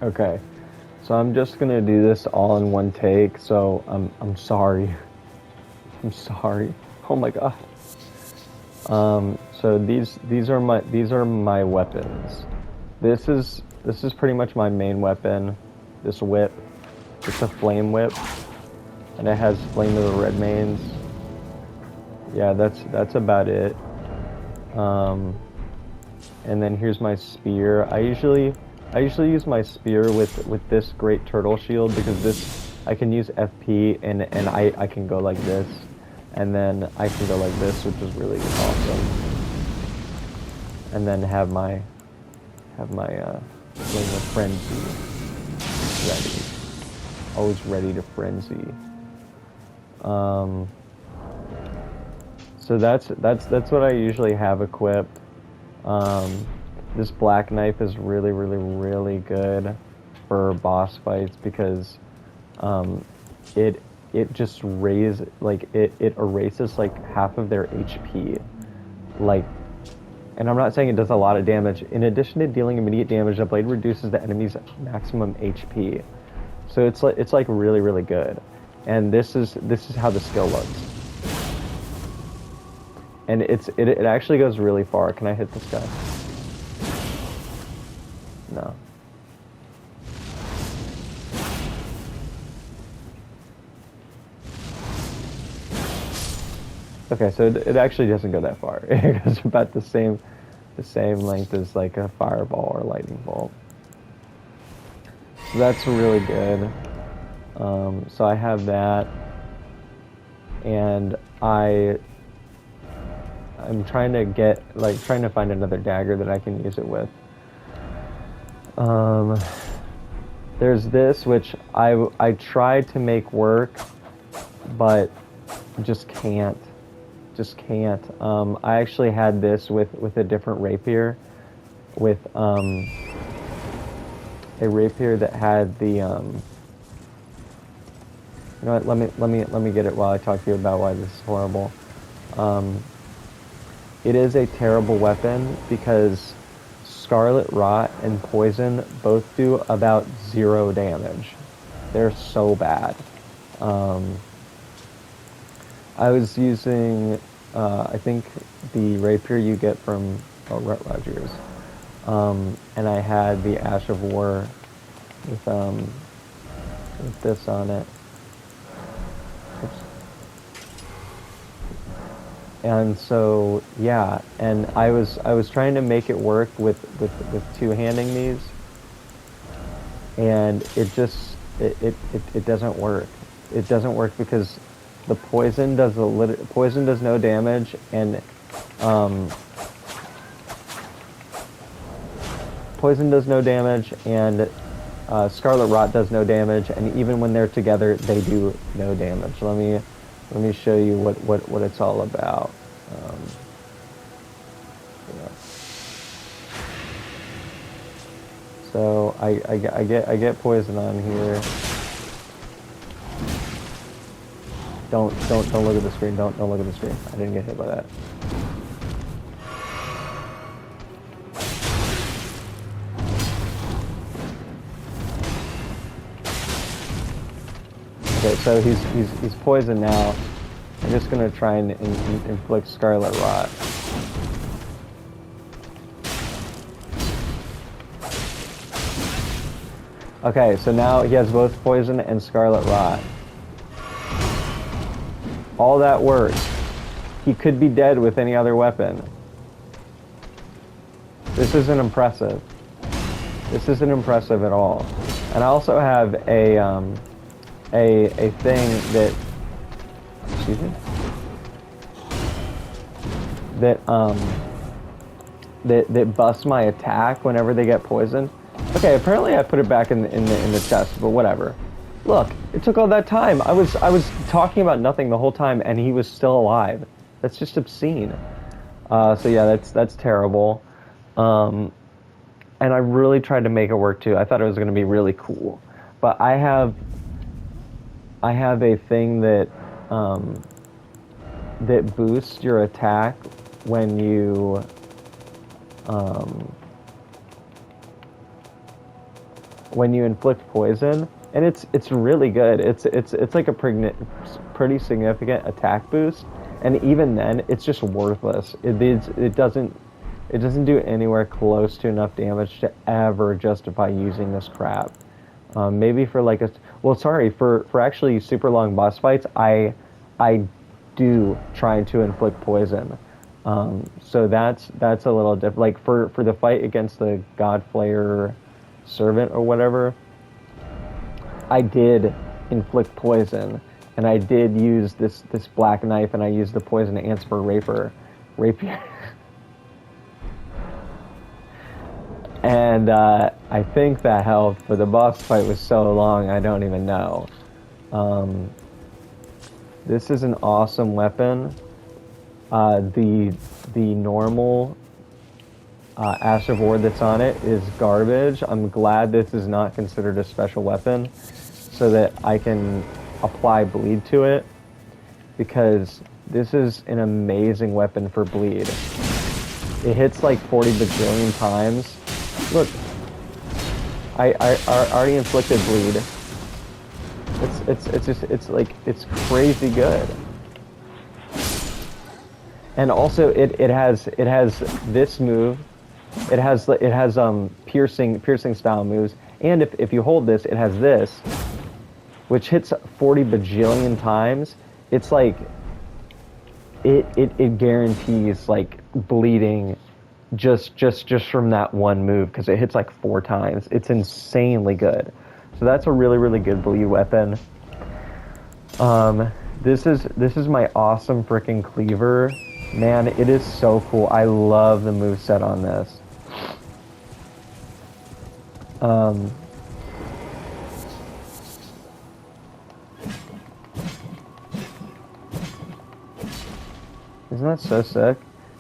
Okay. So I'm just gonna do this all in one take. So I'm sorry. I'm sorry. Oh my god. So these are my weapons. This is pretty much my main weapon. This whip. It's a flame whip, and it has flame of the red mains. Yeah, that's about it. Um, and then here's my spear. I usually use my spear with this great turtle shield because this I can use FP and I can go like this, and then I can go like this, which is really awesome. And then have my flame of frenzy ready, always ready to frenzy. Um, so that's what I usually have equipped. Um, this black knife is really, really, really good for boss fights because um, it it just it erases like half of their HP. Like, and I'm not saying it does a lot of damage. In addition to dealing immediate damage, the blade reduces the enemy's maximum HP. So it's like really, really good. And this is how the skill looks. And it actually goes really far. Can I hit this guy? No. Okay, so it actually doesn't go that far. It goes about the same length as like a fireball or lightning bolt. So that's really good. So I have that, and I'm trying to find another dagger that I can use it with. Um, there's this which I tried to make work, but just can't. Just can't. I actually had this with a different rapier, with a rapier that had the You know what? Let me get it while I talk to you about why this is horrible. Um, it is a terrible weapon because Scarlet Rot and Poison both do about 0 damage. They're so bad. Um, I was using, I think, the rapier you get from Rhett Rogers. And I had the Ash of War with this on it. Oops. And so, yeah, and I was trying to make it work with two-handing these, and it doesn't work. It doesn't work because the poison does no damage, and um, poison does no damage, and Scarlet Rot does no damage, and even when they're together, they do no damage. Let me show you what it's all about. Um, yeah. So I get poison on here. Don't look at the screen. Don't look at the screen. I didn't get hit by that. Okay, so he's poisoned now. I'm just gonna try and inflict Scarlet Rot. Okay, so now he has both poison and Scarlet Rot. All that work. He could be dead with any other weapon. This isn't impressive. This isn't impressive at all. And I also have a thing that, excuse me, that busts my attack whenever they get poisoned. Okay, apparently I put it back in the chest, but whatever. Look, it took all that time. I was talking about nothing the whole time, and he was still alive. That's just obscene. So yeah, that's terrible. And I really tried to make it work too. I thought it was going to be really cool, but I have a thing that that boosts your attack when you when you inflict poison, and it's really good. It's like a pretty significant attack boost, and even then, it's just worthless. It doesn't do anywhere close to enough damage to ever justify using this crap. Maybe for like for actually super long boss fights, I do try to inflict poison. So that's a little different. Like for the fight against the Godflayer servant or whatever, I did inflict poison, and I did use this black knife, and I used the poison to answer rapier. And I think that helped, but the boss fight was so long, I don't even know. This is an awesome weapon. The normal Ash of War that's on it is garbage. I'm glad this is not considered a special weapon, so that I can apply bleed to it, because this is an amazing weapon for bleed. It hits like 40 bajillion times. Look, I already inflicted bleed. It's crazy good. And also it has this move. It has piercing style moves, and if you hold this, it has this, which hits 40 bajillion times. It's like it guarantees like bleeding just from that one move, because it hits like 4 times. It's insanely good. So that's a really good bleed weapon. This is my awesome freaking cleaver. Man, it is so cool. I love the moveset on this. Isn't that so sick?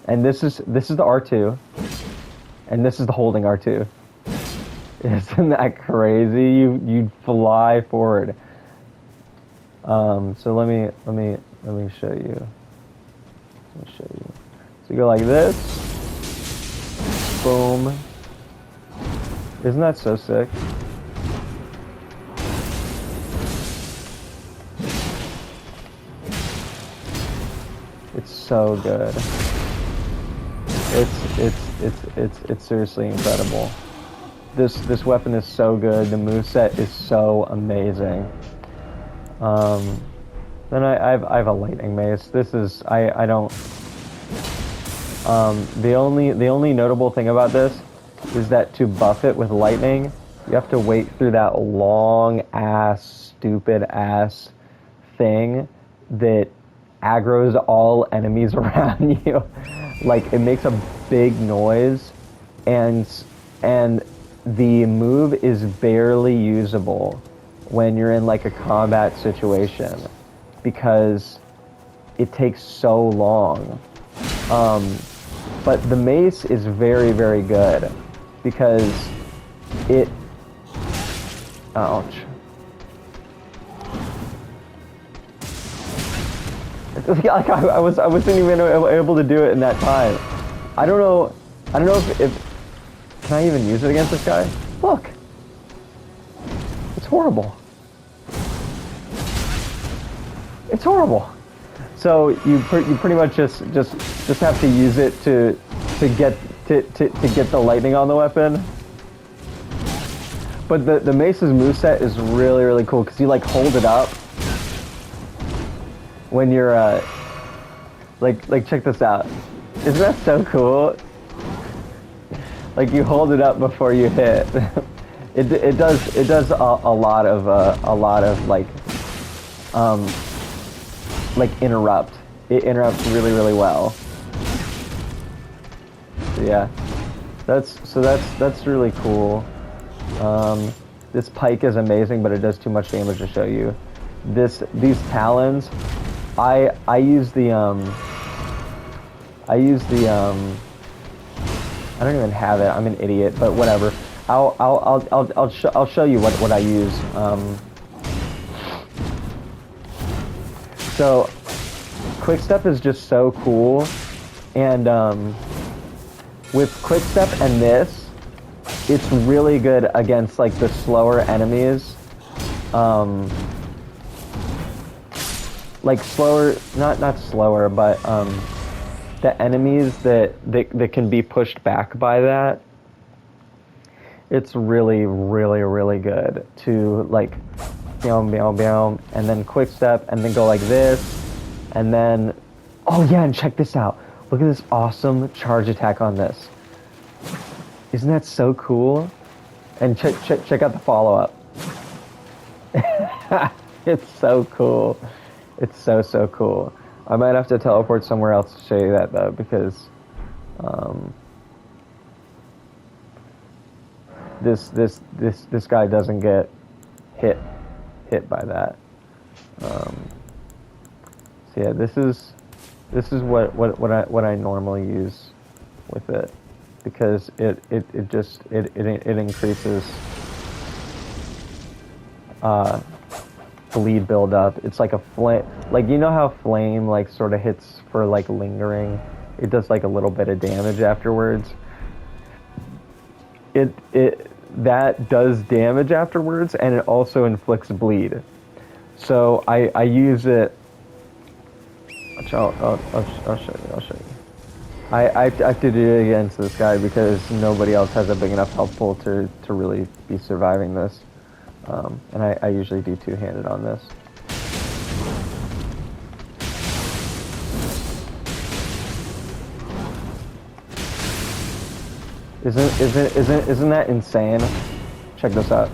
And this is the R2, and this is the holding R2. Isn't that crazy? You fly forward. So let me show you. So you go like this. Boom. Isn't that so sick? It's so good. It's seriously incredible. This weapon is so good. The moveset is so amazing. Then I have a lightning mace. This is I don't. The only notable thing about this is that to buff it with lightning, you have to wait through that long ass, stupid ass thing that aggroes all enemies around you. Like, it makes a big noise, and the move is barely usable when you're in like a combat situation, because it takes so long. But the mace is very good, because it... Ouch. Like I wasn't even able to do it in that time. I don't know if can I even use it against this guy? Look, it's horrible. It's horrible. So you pretty much just have to use it to get the lightning on the weapon. But the mace's moveset is really cool, because you like hold it up when you're like check this out. Isn't that so cool? Like, you hold it up before you hit. It does a lot of like interrupt. It interrupts really well. So yeah, that's really cool. This pike is amazing, but it does too much damage to show you. These talons, I use the I don't even have it. I'm an idiot, but whatever. I'll show you what I use. So, Quickstep is just so cool, and with Quickstep and this, it's really good against like the slower enemies. Like slower, not slower, but the enemies that can be pushed back by that. It's really, really, really good to like, meow, meow, meow, and then quick step, and then go like this, and then, oh yeah, and check this out. Look at this awesome charge attack on this. Isn't that so cool? And check out the follow up. It's so cool. It's so cool. I might have to teleport somewhere else to show you that though, because this guy doesn't get hit by that. So yeah, this is what I normally use with it, because it increases bleed buildup. It's like a flame, like you know how flame like sort of hits for like lingering. It does like a little bit of damage afterwards. It that does damage afterwards, and it also inflicts bleed. So I use it. I'll show you. I'll show you. I have to do it against this guy because nobody else has a big enough health pool to really be surviving this. And I usually do two-handed on this. Isn't that insane? Check this out.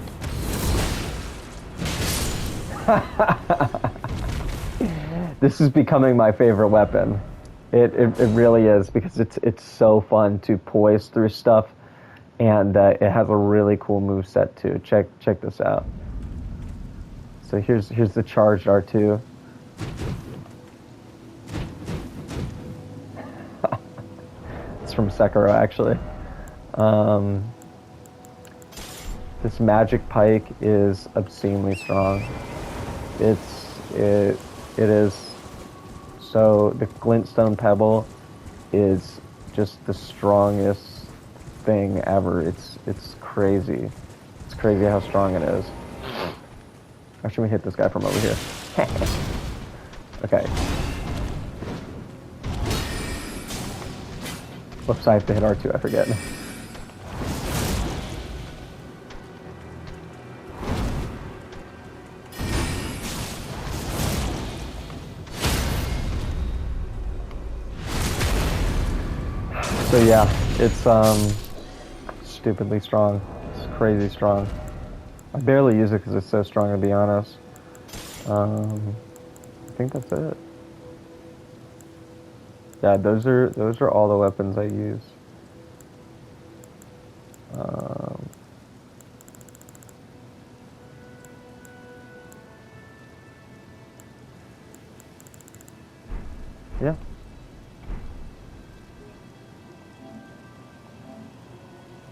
This is becoming my favorite weapon. It really is, because it's so fun to poise through stuff, and it has a really cool moveset too. Check this out. So here's the charged R2. It's from Sekiro actually. This magic pike is obscenely strong. It is. So the glintstone pebble is just the strongest thing ever. It's crazy. It's crazy how strong it is. Actually, we hit this guy from over here. Okay. Whoops, I have to hit R2, I forget. So yeah, it's stupidly strong. It's crazy strong. I barely use it because it's so strong, to be honest. I think that's it. Yeah, those are all the weapons I use. Yeah.